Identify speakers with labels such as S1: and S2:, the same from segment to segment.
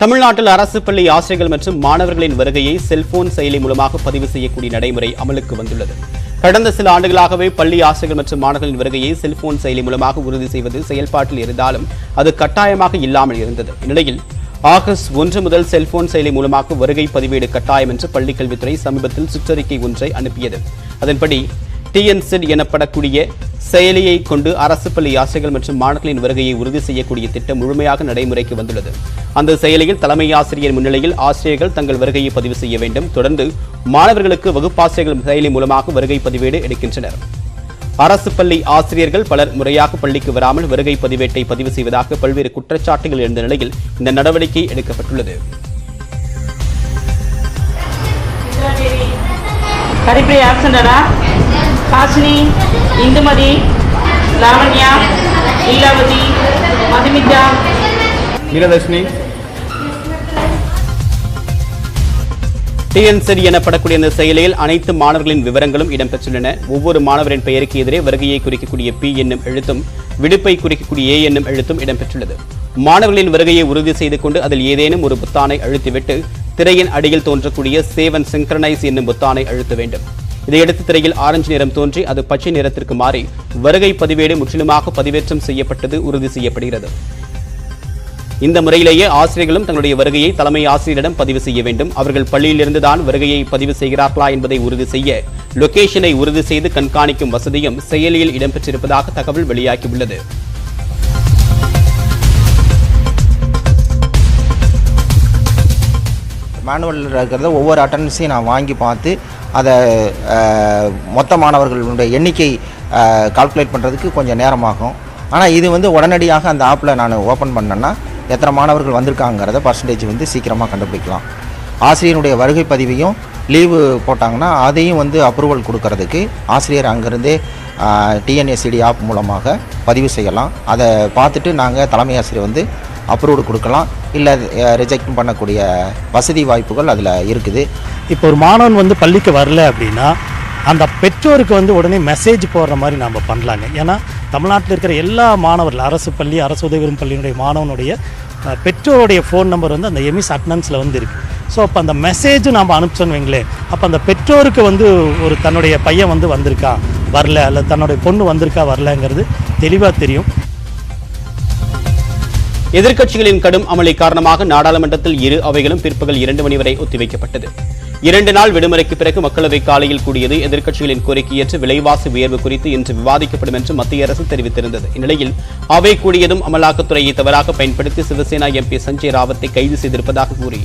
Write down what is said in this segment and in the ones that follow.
S1: தமிழ்நாட்டில் அரசு பள்ளி ஆசிரியர்கள் மற்றும் மாணவர்களின் வருகையை செல்போன் செயலி மூலமாக பதிவு செய்யக்கூடிய நடைமுறை அமலுக்கு வந்துள்ளது. கடந்த சில ஆண்டுகளாகவே பள்ளி ஆசிரியர்கள் மற்றும் மாணவர்களின் வருகையை செல்போன் செயலி மூலமாக உறுதி செய்வது செயல்பாட்டில் இருந்தாலும் அது கட்டாயமாக இல்லாமல் இருந்தது. இந்நிலையில் ஆகஸ்ட் 1 முதல் செல்போன் செயலி மூலமாக வருகை பதிவேடு கட்டாயம் என்று பள்ளிக்கல்வித்துறை சமீபத்தில் சுற்றறிக்கை ஒன்றை அனுப்பியது. அதன்படி TNSED எனப்படக்கூடிய செயலியை கொண்டு அரசு பள்ளி ஆசிரியர்கள் மற்றும் மாணவர்களின் வருகையை உறுதி செய்யக்கூடிய திட்டம் முழுமையாக நடைமுறைக்கு வந்துள்ளது. அந்த செயலியில் தலைமை ஆசிரியர் முன்னிலையில் ஆசிரியர்கள் தங்கள் வருகையை பதிவு செய்ய வேண்டும். தொடர்ந்து மாணவர்களுக்கு வகுப்பாசிரியர்கள் செயலி மூலமாக வருகை பதிவேடு எடுக்கின்றனர். அரசு பள்ளி ஆசிரியர்கள் பலர் முறையாக பள்ளிக்கு வராமல் வருகை பதிவேட்டை பதிவு செய்வதாக பல்வேறு குற்றச்சாட்டுகள் எழுந்த நிலையில் இந்த நடவடிக்கை எடுக்கப்பட்டுள்ளது.
S2: காசினி, இந்துமதி, லாவண்யா, லீலாவதி, மதுமிதா,
S3: நீலதர்ஷினி.
S1: TNSED எனப்படக்கூடிய இந்த செயலியில் அனைத்து மாணவர்களின் விவரங்களும் இடம்பெற்றுள்ளன. ஒவ்வொரு மாணவரின் பெயருக்கு எதிரே வருகையை குறிக்கக்கூடிய P என்னும் எழுத்தும் விடுப்பை குறிக்கக்கூடிய A என்னும் எழுத்தும் இடம்பெற்றுள்ளது. மாணவர்களின் வருகையை உறுதி செய்து கொண்டு அதில் ஏதேனும் ஒரு பொத்தானை அழுத்திவிட்டு திரையின் அடியில் தோன்றக்கூடிய சேவ் அண்ட் சிங்க்ரனைஸ் என்னும் பொத்தானை அழுத்த வேண்டும். இதையடுத்து திரையில் ஆரஞ்சு நிறம் தோன்றி அது பச்சை நிறத்திற்கு மாறி வருகை பதிவேடு முற்றிலுமாக பதிவேற்றம் செய்யப்பட்டது உறுதி செய்யப்படுகிறது. இந்த முறையிலேயே ஆசிரியர்களும் தங்களுடைய வருகையை தலைமை ஆசிரியரிடம் பதிவு செய்ய வேண்டும். அவர்கள் பள்ளியிலிருந்துதான் வருகையை பதிவு செய்கிறார்களா என்பதை உறுதி செய்ய லொகேஷனை உறுதி செய்து கண்காணிக்கும் வசதியும் செயலியில் இடம்பெற்றிருப்பதாக தகவல் வெளியாகியுள்ளது.
S4: மேனுவலில் இருக்கிறத ஒவ்வொரு அட்டண்டன்ஸையும் நான் வாங்கி பார்த்து அதை மொத்த மாணவர்களுடைய எண்ணிக்கை கால்குலேட் பண்ணுறதுக்கு கொஞ்சம் நேரமாகும். ஆனால் இது உடனடியாக அந்த ஆப்பில் நான் ஓப்பன் பண்ணேன்னா எத்தனை மாணவர்கள் வந்திருக்காங்கிறத பர்சன்டேஜ் சீக்கிரமாக கண்டுபிடிக்கலாம். ஆசிரியருடைய வருகை பதிவையும் லீவு போட்டாங்கன்னா அதையும் அப்ரூவல் கொடுக்கறதுக்கு ஆசிரியர் அங்கேருந்தே TNSED ஆப் மூலமாக பதிவு செய்யலாம். அதை பார்த்துட்டு நாங்கள் தலைமை ஆசிரியர் அப்ரூவ்டு கொடுக்கலாம், இல்லை ரிஜெக்ட் பண்ணக்கூடிய வசதி வாய்ப்புகள் அதில் இருக்குது.
S5: இப்போ ஒரு மாணவன் பள்ளிக்கு வரல அப்படின்னா அந்த பெற்றோருக்கு உடனே மெசேஜ் போடுற மாதிரி நாம் பண்ணலாங்க. ஏன்னா தமிழ்நாட்டில் இருக்கிற எல்லா மாணவர்கள் அரசு பள்ளி அரசு உதவிபெறும் பள்ளியினுடைய மாணவனுடைய பெற்றோருடைய ஃபோன் நம்பர் அந்த எமிஸ் அட்டனன்ஸில் இருக்குது. ஸோ அப்போ அந்த மெசேஜும் நாம் அனுப்பிச்சோன்னு வைங்களேன், அப்போ அந்த பெற்றோருக்கு ஒரு தன்னுடைய பையன் வந்திருக்கா வரல, அல்லது தன்னுடைய பொண்ணு வந்திருக்கா வரலங்கிறது தெளிவாக தெரியும்.
S1: எதிர்க்கட்சிகளின் கடும் அமளி காரணமாக நாடாளுமன்றத்தில் இரு அவைகளும் பிற்பகல் 2 மணி வரை ஒத்திவைக்கப்பட்டது. 2 நாள் விடுமுறைக்கு பிறகு மக்களவை காலையில் கூடியது. எதிர்க்கட்சிகளின் கோரிக்கையேற்று விலைவாசி உயர்வு குறித்து இன்று விவாதிக்கப்படும் என்று மத்திய அரசு தெரிவித்திருந்தது. இந்நிலையில் அவை கூடியதும் அமலாக்கத்துறையை தவறாக பயன்படுத்தி சிவசேனா MP சஞ்சய் ராவத்தை கைது செய்திருப்பதாக கூறி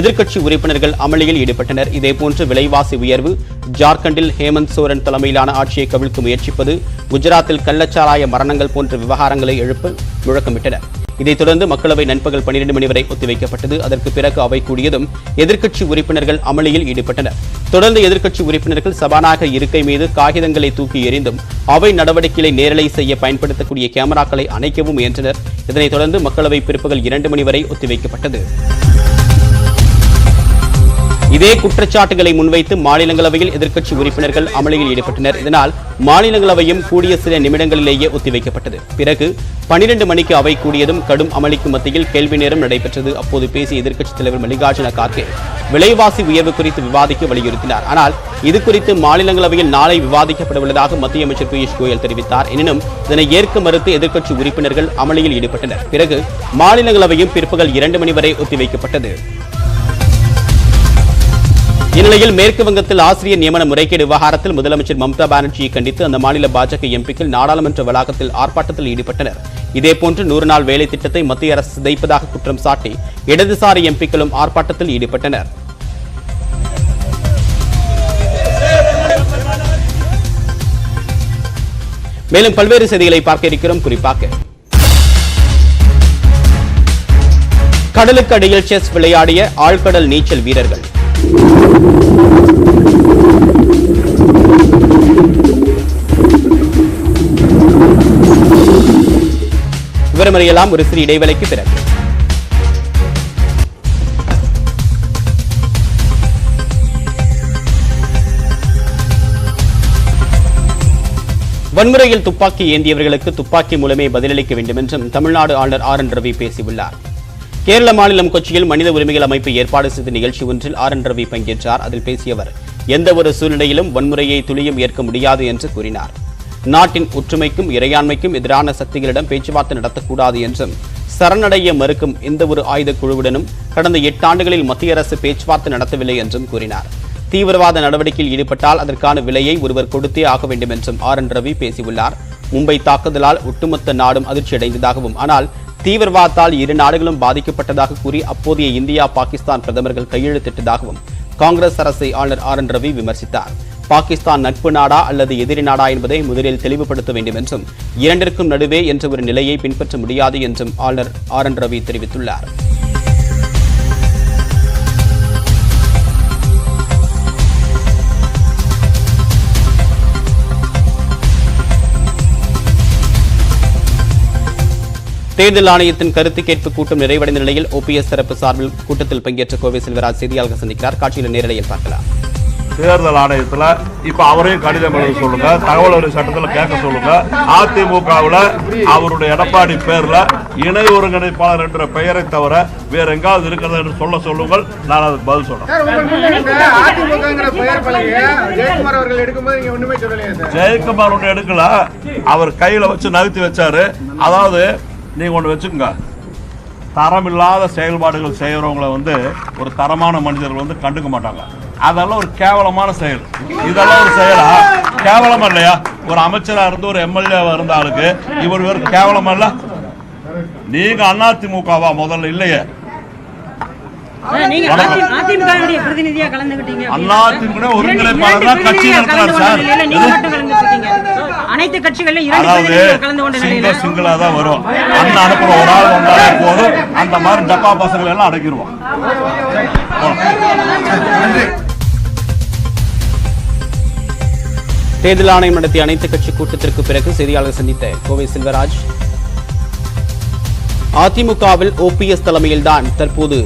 S1: எதிர்க்கட்சி உறுப்பினர்கள் அமளியில் ஈடுபட்டனர். இதேபோன்று விலைவாசி உயர்வு, ஜார்க்கண்டில் ஹேமந்த் சோரன் தலைமையிலான ஆட்சியை கவிழ்க்க முயற்சிப்பது, குஜராத்தில் கள்ளச்சாராய மரணங்கள் போன்ற விவகாரங்களை எழுப்ப முழக்கமிட்டனர். இதைத் தொடர்ந்து மக்களவை நண்பகல் 12 மணி வரை ஒத்திவைக்கப்பட்டது. அதற்கு பிறகு அவை கூடியதும் எதிர்க்கட்சி உறுப்பினர்கள் அமளியில் ஈடுபட்டனர். தொடர்ந்து எதிர்க்கட்சி உறுப்பினர்கள் சபாநாயகர் இருக்கை மீது காகிதங்களை தூக்கி எறிந்தும் அவை நடவடிக்கைகளை நேரலை செய்ய பயன்படுத்தக்கூடிய கேமராக்களை அணைக்கவும் முயன்றனர். இதனைத் தொடர்ந்து மக்களவை பிற்பகல் 2 மணி வரை ஒத்திவைக்கப்பட்டது. இதே குற்றச்சாட்டுகளை முன்வைத்து மாநிலங்களவையில் எதிர்க்கட்சி உறுப்பினர்கள் அமளியில் ஈடுபட்டனர். இதனால் மாநிலங்களவையும் கூடிய சில நிமிடங்களிலேயே ஒத்திவைக்கப்பட்டது. பிறகு 12 மணிக்கு அவை கூடியதும் கடும் அமளிக்கு மத்தியில் கேள்வி நேரம் நடைபெற்றது. அப்போது பேசிய எதிர்க்கட்சித் தலைவர் மல்லிகார்ஜுன கார்கே விலைவாசி உயர்வு குறித்து விவாதிக்க வலியுறுத்தினார். ஆனால் இது குறித்து மாநிலங்களவையில் நாளை விவாதிக்கப்பட உள்ளதாக மத்திய அமைச்சர் பியூஷ் கோயல் தெரிவித்தார். எனினும் இதனை ஏற்க மறுத்து எதிர்க்கட்சி உறுப்பினர்கள் அமளியில் ஈடுபட்டனர். பிறகு மாநிலங்களவையும் பிற்பகல் 2 மணி வரை ஒத்திவைக்கப்பட்டது. இந்நிலையில் மேற்கு வங்கத்தில் ஆசிரியர் நியமன முறைகேடு விவகாரத்தில் முதலமைச்சர் மம்தா பானர்ஜியை கண்டித்து அந்த மாநில பாஜக MPக்கள் நாடாளுமன்ற வளாகத்தில் ஆர்ப்பாட்டத்தில் ஈடுபட்டனர். இதேபோன்று 100 நாள் வேலை திட்டத்தை மத்திய அரசு சிதைப்பதாக குற்றம் சாட்டி இடதுசாரி MPக்களும் ஆர்ப்பாட்டத்தில் ஈடுபட்டனர். மேலும் பல்வேறு செய்திகளை பார்க்க இருக்கிறோம். குறிப்பாக கடலுக்கு அடியில் செஸ் விளையாடிய ஆழ்கடல் நீச்சல் வீரர்கள். விவரமறியலாம் ஒரு சிறு இடைவேளைக்கு பிறகு. வன்முறையில் துப்பாக்கி ஏந்தியவர்களுக்கு துப்பாக்கி மூலமே பதிலளிக்க வேண்டும் என்றும் தமிழ்நாடு ஆளுநர் RN ரவி பேசியுள்ளார். கேரள மாநிலம் கொச்சியில் மனித உரிமைகள் அமைப்பு ஏற்பாடு செய்த நிகழ்ச்சி ஒன்றில் RN ரவி பங்கேற்றார். அதில் பேசிய அவர், எந்த ஒரு சூழ்நிலையிலும் வன்முறையை துளியும் ஏற்க முடியாது என்று கூறினார். நாட்டின் ஒற்றுமைக்கும் இறையாண்மைக்கும் எதிரான சக்திகளிடம் பேச்சுவார்த்தை நடத்தக்கூடாது என்றும், சரணடைய மறுக்கும் எந்த ஒரு ஆயுத குழுவுடனும் கடந்த 8 ஆண்டுகளில் மத்திய அரசு பேச்சுவார்த்தை நடத்தவில்லை என்றும் கூறினார். தீவிரவாத நடவடிக்கையில் ஈடுபட்டால் அதற்கான விலையை ஒருவர் கொடுத்தே ஆக வேண்டும் என்றும் RN ரவி பேசியுள்ளார். மும்பை தாக்குதலால் ஒட்டுமொத்த நாடும் அதிர்ச்சியடைந்ததாகவும், ஆனால் தீவிரவாதத்தால் இரு நாடுகளும் பாதிக்கப்பட்டதாக கூறி அப்போதைய இந்தியா பாகிஸ்தான் பிரதமர்கள் கையெழுத்திட்டதாகவும் காங்கிரஸ் அரசை ஆளுநர் RN ரவி விமர்சித்தார். பாகிஸ்தான் நட்பு நாடா அல்லது எதிரி நாடா என்பதை முதலில் தெளிவுபடுத்த வேண்டும் என்றும், இரண்டிற்கும் நடுவே என்ற ஒரு நிலையை பின்பற்ற முடியாது என்றும் ஆளுநர் RN ரவி தெரிவித்துள்ளார். தேர்தல் ஆணையத்தின் கருத்து கேட்பு கூட்டம் நிறைவடைந்த நிலையில் OPS தரப்பு சார்பில் கூட்டத்தில் பங்கேற்ற கோவை செல்வராஜ் செய்தியாளர்கள் சந்திக்கிறார். காட்சியில் நேரலையில் பார்க்கலாம்.
S6: தேர்தல் ஆணையத்தில் இப்ப அவரையும் கடிதம் எழுத சொல்லுங்க, தகவல் அறியும் சட்டத்தில் கேட்க சொல்லுங்க. அதிமுகவில் அவருடைய எடப்பாடி பேர்ல இணை ஒருங்கிணைப்பாளர் என்ற பெயரை தவிர வேற எங்காவது இருக்கிறது என்று சொல்லுங்கள். நான் அதுக்கு பதில் சொல்றேன். ஜெயக்குமார் ஒன்று எடுக்கல, அவர் கையில வச்சு நகர்த்தி வச்சாரு. அதாவது நீங்க ஒன்று வச்சுக்கோங்க, தரமில்லாத செயல்பாடுகள் செய்யறவங்களை ஒரு தரமான மனிதர்கள் கண்டுக்க மாட்டாங்க. அதெல்லாம் ஒரு கேவலமான செயல். இதெல்லாம் ஒரு செயலா? கேவலமா இல்லையா? ஒரு அமைச்சரா இருந்து ஒரு MLA இருந்த ஆளுக்கு இவர் ஒரு கேவலமா இல்ல? நீங்க அதிமுகவா? முதல்ல இல்லையே. அதிமுக ஒருங்கிணைப்பாளர் கட்சி நடத்துறாரு சார்.
S2: அனைத்து கட்சிகளிலும்
S6: சிங்கிளா தான் வரும். அண்ணன் அனுப்புற ஒரு ஆள் வந்தாலே போதும், அந்த மாதிரி டப்பா பசங்களை எல்லாம் அடக்கிடுவோம்.
S1: தேர்தல் ஆணையம் நடத்திய அனைத்து கட்சி கூட்டத்திற்கு பிறகு செய்தியாளர் சந்தித்த கோவை செல்வராஜ், அதிமுகவில் OPS தலைமையில்தான் தற்போது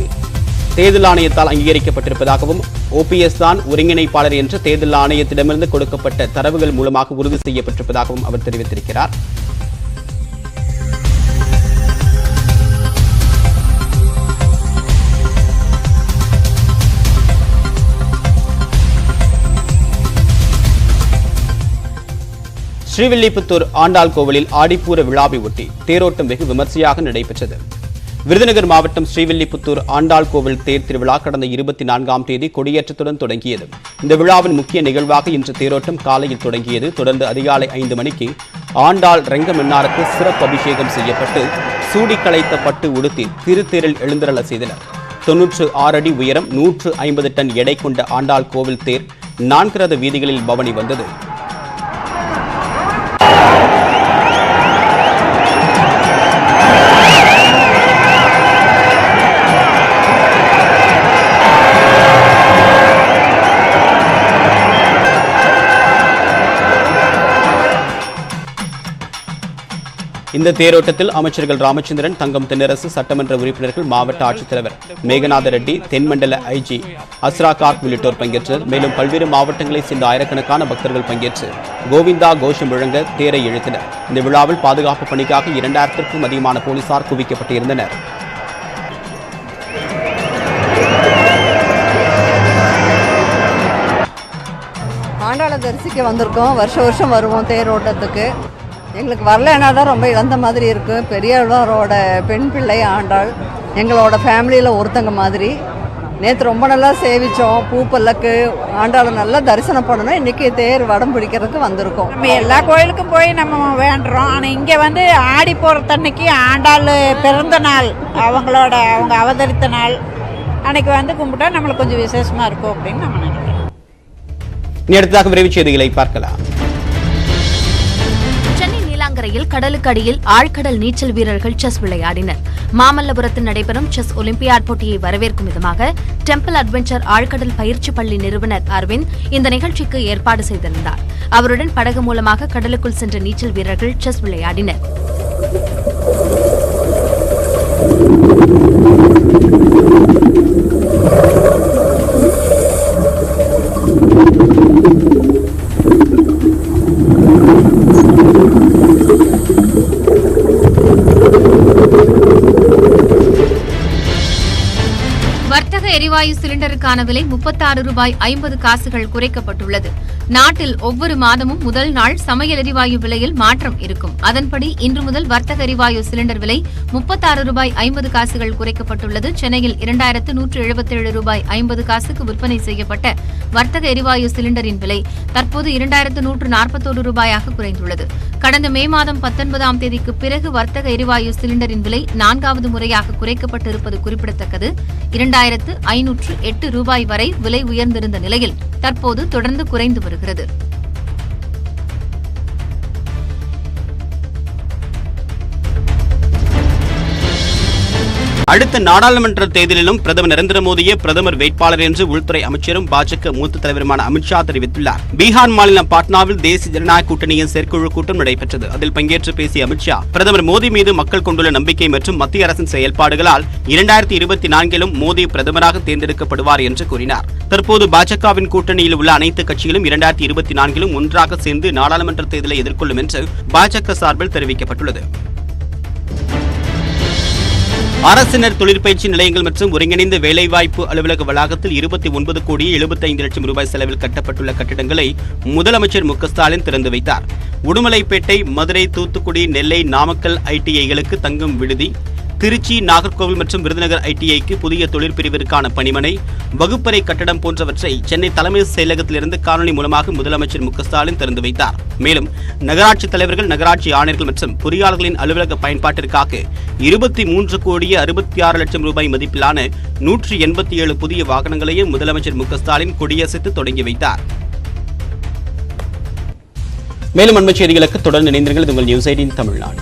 S1: தேர்தல் ஆணையத்தால் அங்கீகரிக்கப்பட்டிருப்பதாகவும், OPS தான் ஒருங்கிணைப்பாளர் என்று தேர்தல் ஆணையத்திடமிருந்து கொடுக்கப்பட்ட தரவுகள் மூலமாக உறுதி செய்யப்பட்டிருப்பதாகவும் அவர் தெரிவித்திருக்கிறார். ஸ்ரீவில்லிபுத்தூர் ஆண்டாள் கோவிலில் ஆடிப்பூர விழாவை ஒட்டி தேரோட்டம் வெகு விமர்சையாக நடைபெற்றது. விருதுநகர் மாவட்டம் ஸ்ரீவில்லிபுத்தூர் ஆண்டாள் கோவில் தேர் திருவிழா கடந்த 24ஆம் தேதி கொடியேற்றத்துடன் தொடங்கியது. இந்த விழாவின் முக்கிய நிகழ்வாக இன்று தேரோட்டம் காலையில் தொடங்கியது. தொடர்ந்து அதிகாலை 5 மணிக்கு ஆண்டாள் ரெங்கமன்னாருக்கு சிறப்பு அபிஷேகம் செய்யப்பட்டு சூடி களைத்த பட்டு உடுத்தி திருத்தேரில் எழுந்தருள செய்தனர். 96 அடி உயரம், 150 டன் எடை கொண்ட ஆண்டாள் கோவில் தேர் 4 ரத வீதிகளில் பவனி வந்தது. இந்த தேரோட்டத்தில் அமைச்சர்கள் ராமச்சந்திரன், தங்கம் தென்னரசு, சட்டமன்ற உறுப்பினர்கள், மாவட்ட ஆட்சித்தலைவர் மேகநாத ரெட்டி, தென்மண்டல IG அஸ்ரா கார்க் உள்ளிட்டோர் பங்கேற்றனர். மேலும் பல்வேறு மாவட்டங்களைச் சேர்ந்த ஆயிரக்கணக்கான பக்தர்கள் பங்கேற்று கோவிந்தா கோஷம் முழங்க தேரை இழுத்தனர். இந்த விழாவில் பாதுகாப்பு பணிக்காக 2000க்கும் அதிகமான போலீசார் குவிக்கப்பட்டிருந்தனர்.
S7: ஆண்டாளை தரிசிக்க வந்திருக்கோம். வருஷம் வருவோம் தேரோட்டத்துக்கு. எங்களுக்கு வரலன்னா தான் ரொம்ப இழந்த மாதிரி இருக்குது. பெரியவரோட பெண் பிள்ளை ஆண்டாள் எங்களோட ஃபேமிலியில் ஒருத்தங்க மாதிரி. நேற்று ரொம்ப நல்லா சேவித்தோம். பூப்பல்லக்கு ஆண்டாளை நல்லா தரிசனம் பண்ணணும். இன்றைக்கி தேர் வடம் பிடிக்கிறதுக்கு வந்திருக்கோம்.
S8: நம்ம எல்லா கோயிலுக்கும் போய் நம்ம வேண்டுறோம். ஆனால் இங்கே ஆடி போகிறதன்னைக்கு ஆண்டாள் பிறந்த நாள், அவங்க அவதரித்த நாள் அன்னைக்கு கும்பிட்டா நம்மளுக்கு கொஞ்சம் விசேஷமாக இருக்கும் அப்படின்னு நம்ம நினைக்கிறோம்.
S1: அடுத்ததாக விரைவு செய்திகளை பார்க்கலாம்.
S9: நீலாங்கரையில் கடலுக்கு அடியில் ஆழ்கடல் நீச்சல் வீரர்கள் செஸ் விளையாடினர். மாமல்லபுரத்தில் நடைபெறும் செஸ் ஒலிம்பியாட் போட்டியை வரவேற்கும் விதமாக டெம்பிள் அட்வென்ச்சர் ஆழ்கடல் பயிற்சி பள்ளி நிறுவனர் அரவிந்த் இந்த நிகழ்ச்சிக்கு ஏற்பாடு செய்திருந்தார். அவருடன் படகு மூலமாக கடலுக்குள் சென்ற நீச்சல் வீரர்கள் செஸ் விளையாடினர். எரிவாயு சிலிண்டருக்கான விலை 36 ரூபாய் 50 காசுகள் குறைக்கப்பட்டுள்ளது. நாட்டில் ஒவ்வொரு மாதமும் முதல் நாள் சமையல் எரிவாயு விலையில் மாற்றம் இருக்கும். அதன்படி இன்று முதல் வர்த்தக எரிவாயு சிலிண்டர் விலை 36 ரூபாய் 50 காசுகள் குறைக்கப்பட்டுள்ளது. சென்னையில் 2177 ரூபாய் 50 காசுக்கு விற்பனை செய்யப்பட்ட வர்த்தக எரிவாயு சிலிண்டரின் விலை தற்போது 2141 ரூபாயாக குறைந்துள்ளது. கடந்த மே மாதம் 19ஆம் தேதிக்கு பிறகு வர்த்தக எரிவாயு சிலிண்டரின் விலை 4வது முறையாக குறைக்கப்பட்டிருப்பது குறிப்பிடத்தக்கது. 2508 ரூபாய் வரை விலை உயர்ந்திருந்த நிலையில் தற்போது தொடர்ந்து குறைந்து வருகிறது.
S1: அடுத்த நாடாளுமன்ற தேர்தலிலும் பிரதமர் நரேந்திர மோடியே பிரதமர் வேட்பாளர் என்று உள்துறை அமைச்சரும் பாஜக மூத்த தலைவருமான அமித்ஷா தெரிவித்துள்ளார். பீகார் மாநிலம் பாட்னாவில் தேசிய ஜனநாயக கூட்டணியின் செயற்குழு கூட்டம் நடைபெற்றது. அதில் பங்கேற்று பேசிய அமித்ஷா, பிரதமர் மோடி மீது மக்கள் கொண்டுள்ள நம்பிக்கை மற்றும் மத்திய அரசின் செயல்பாடுகளால் 2024லும் மோடி பிரதமராக தேர்ந்தெடுக்கப்படுவார் என்று கூறினார். தற்போது பாஜகவின் கூட்டணியில் உள்ள அனைத்து கட்சிகளும் 2024லும் ஒன்றாக சேர்ந்து நாடாளுமன்ற தேர்தலை எதிர்கொள்ளும் என்று பாஜக சார்பில் தெரிவிக்கப்பட்டுள்ளது. அரசினர் தொழிற்பயிற்சி நிலையங்கள் மற்றும் ஒருங்கிணைந்த வேலைவாய்ப்பு அலுவலக வளாகத்தில் 29 கோடியே 75 லட்சம் ரூபாய் செலவில் கட்டப்பட்டுள்ள கட்டிடங்களை முதலமைச்சர் மு.க.ஸ்டாலின் திறந்து வைத்தார். உடுமலைப்பேட்டை, மதுரை, தூத்துக்குடி, நெல்லை, நாமக்கல் ஐடிஐகளுக்கு தங்கும் விடுதி, திருச்சி, நாகர்கோவில் மற்றும் விருதுநகர் ஐடிஐக்கு புதிய தொழிற்பிரிவிற்கான பணிமனை, வகுப்பறை கட்டடம் போன்றவற்றை சென்னை தலைமை செயலகத்திலிருந்து காணொலி மூலமாக முதலமைச்சர் மு.க.ஸ்டாலின் திறந்து வைத்தார். மேலும் நகராட்சி தலைவர்கள், நகராட்சி ஆணையர்கள் மற்றும் பொறியாளர்களின் அலுவலக பயன்பாட்டிற்காக 23 கோடியே 66 லட்சம் ரூபாய் மதிப்பிலான 187 புதிய வாகனங்களையும் முதலமைச்சர் மு.க.ஸ்டாலின் கொடியசைத்து தொடங்கி வைத்தார். மேலும் அண்மைச் செய்திகளுக்கு தொடர்ந்து இணைந்திருங்கள். உங்கள் நியூஸ் 18 தமிழ்நாடு.